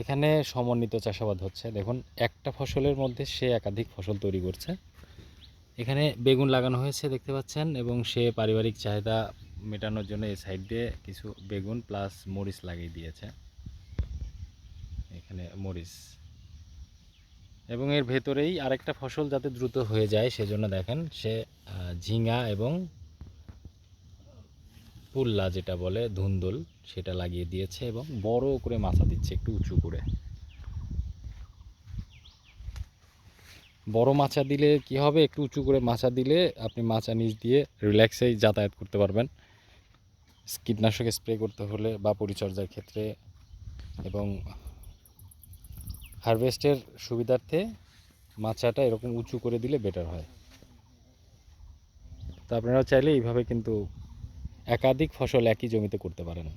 এখানে সমন্বিত চাষাবাদ হচ্ছে। দেখুন একটা ফসলের মধ্যে সে একাধিক ফসল তৈরি করছে। এখানে বেগুন লাগানো হয়েছে দেখতে পাচ্ছেন, এবং সে পারিবারিক চাহিদা মেটানোর জন্য এই সাইড দিয়ে কিছু বেগুন প্লাস মরিচ লাগিয়ে দিয়েছে। এখানে মরিচ, এবং এর ভেতরেই আরেকটা ফসল যাতে দ্রুত হয়ে যায় সেজন্য দেখেন সে ঝিঙা এবং পুল্লা যেটা বলে ধুন্দুল সেটা লাগিয়ে দিয়েছে, এবং বড় করে মাচা দিচ্ছে একটু উঁচু করে। বড় মাচা দিলে কি হবে, একটু উঁচু করে মাচা দিলে আপনি মাচা নিচ দিয়ে রিল্যাক্সেই যাতায়াত করতে পারবেন কীটনাশক স্প্রে করতে হলে বা পরিচর্যার ক্ষেত্রে, এবং হারভেস্টের সুবিধার্থে মাচাটা এরকম উঁচু করে দিলে বেটার হয়। তো আপনারা চাইলে এইভাবে কিন্তু একাধিক ফসল একই জমিতে করতে পারেন।